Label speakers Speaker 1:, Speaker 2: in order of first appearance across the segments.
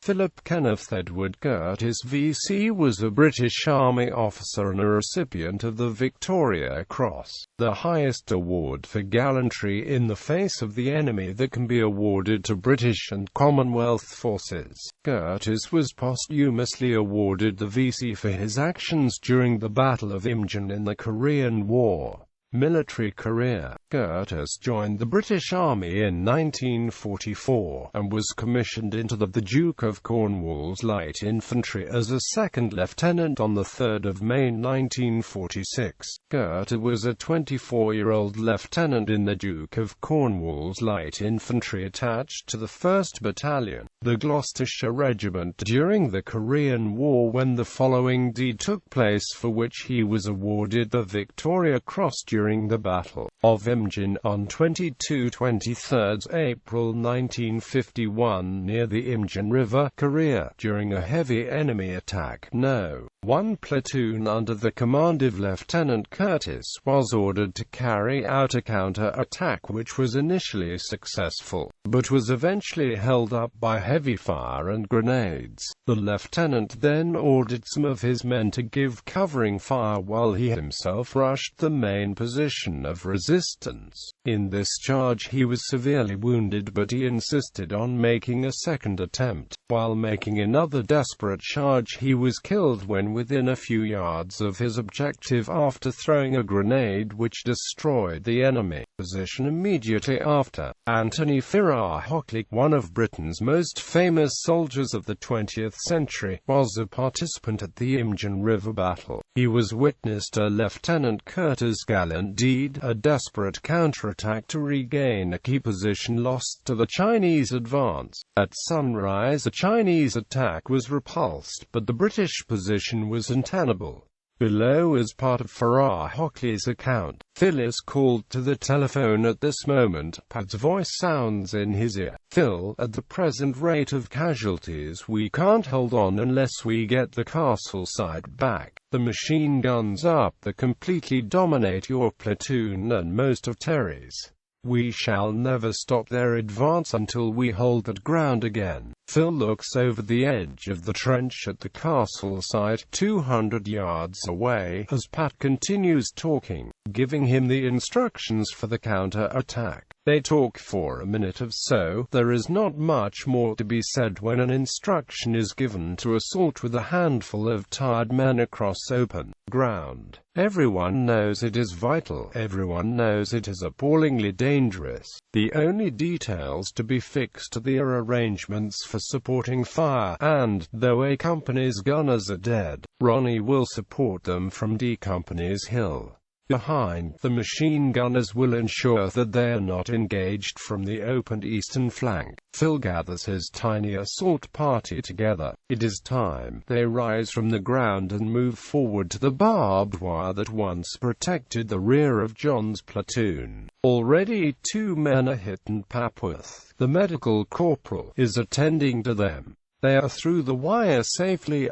Speaker 1: Philip Kenneth Edward Curtis VC was a British Army officer and a recipient of the Victoria Cross, the highest award for gallantry in the face of the enemy that can be awarded to British and Commonwealth forces. Curtis was posthumously awarded the VC for his actions during the Battle of Imjin in the Korean War. Military career. Curtis joined the British Army in 1944, and was commissioned into the Duke of Cornwall's Light Infantry as a second lieutenant on 3 May 1946. Curtis was a 24-year-old lieutenant in the Duke of Cornwall's Light Infantry attached to the 1st Battalion, the Gloucestershire Regiment, during the Korean War when the following deed took place, for which he was awarded the Victoria Cross during the Battle of Imjin on 22–23 April 1951 near the Imjin River, Korea, during a heavy enemy attack. No. 1 platoon under the command of Lieutenant Curtis was ordered to carry out a counter-attack which was initially successful, but was eventually held up by heavy fire and grenades. The lieutenant then ordered some of his men to give covering fire while he himself rushed the main position of resistance. In this charge he was severely wounded, but he insisted on making a second attempt. While making another desperate charge, he was killed when within a few yards of his objective after throwing a grenade which destroyed the enemy position immediately after. Anthony Farrar Hockley, one of Britain's most famous soldiers of the 20th century, was a participant at the Imjin River battle. He was witness to Lieutenant Curtis' gallant deed, a desperate counterattack to regain a key position lost to the Chinese advance. At sunrise, a Chinese attack was repulsed, but the British position was untenable. Below is part of Farrar Hockley's account. Phil is called to the telephone at this moment. Pad's voice sounds in his ear. Phil, at the present rate of casualties we can't hold on unless we get the castle side back. The machine guns up there completely dominate your platoon and most of Terry's. We shall never stop their advance until we hold that ground again. Phil looks over the edge of the trench at the castle site, 200 yards away, as Pat continues talking, giving him the instructions for the counter-attack. They talk for a minute or so. There is not much more to be said when an instruction is given to assault with a handful of tired men across open ground. Everyone knows it is vital. Everyone knows it is appallingly dangerous. The only details to be fixed are the arrangements for supporting fire, and, though A Company's gunners are dead, Ronnie will support them from D Company's hill. Behind, the machine gunners will ensure that they are not engaged from the open eastern flank. Phil gathers his tiny assault party together. It is time. They rise from the ground and move forward to the barbed wire that once protected the rear of John's platoon. Already 2 men are hit and Papworth, the medical corporal, is attending to them. They are through the wire safely,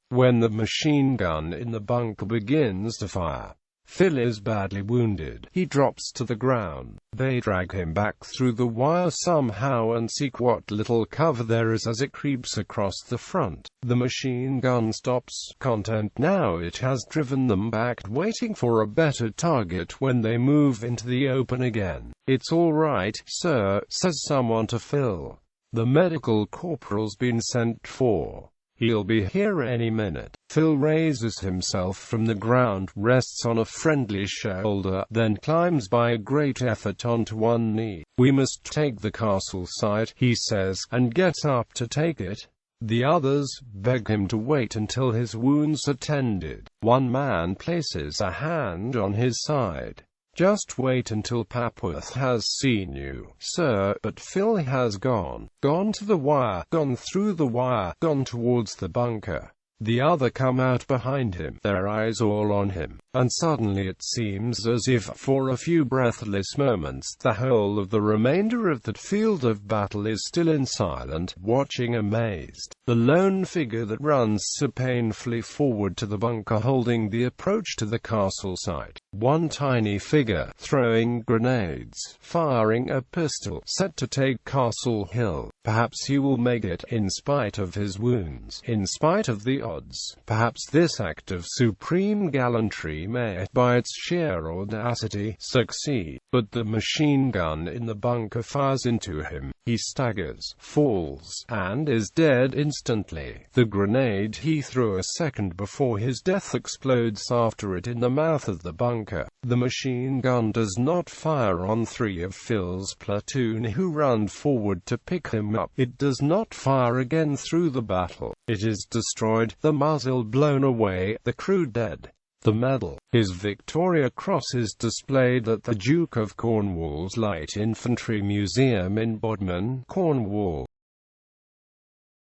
Speaker 1: when the machine gun in the bunker begins to fire. Phil is badly wounded. He drops to the ground. They drag him back through the wire somehow and seek what little cover there is as it creeps across the front. The machine gun stops. Content now it has driven them back, waiting for a better target when they move into the open again. "It's all right, sir," says someone to Phil. "The medical corporal's been sent for. He'll be here any minute." Phil raises himself from the ground, rests on a friendly shoulder, then climbs by a great effort onto one knee. "We must take the castle site," he says, and gets up to take it. The others beg him to wait until his wounds are tended. One man places a hand on his side. "Just wait until Papworth has seen you, sir." But Phil has gone to the wire, gone through the wire, gone towards the bunker. The other come out behind him, their eyes all on him, and suddenly it seems as if, for a few breathless moments, the whole of the remainder of that field of battle is still in silent, watching amazed. The lone figure that runs so painfully forward to the bunker holding the approach to the castle site. One tiny figure, throwing grenades, firing a pistol, set to take Castle Hill. Perhaps he will make it, in spite of his wounds, in spite of the odds. Perhaps this act of supreme gallantry may, by its sheer audacity, succeed. But the machine gun in the bunker fires into him. He staggers, falls, and is dead instantly. The grenade he threw a second before his death explodes after it in the mouth of the bunker. The machine gun does not fire on 3 of Phil's platoon who run forward to pick him up. It does not fire again through the battle. It is destroyed, the muzzle blown away, the crew dead. The medal, his Victoria Cross, is displayed at the Duke of Cornwall's Light Infantry Museum in Bodmin, Cornwall.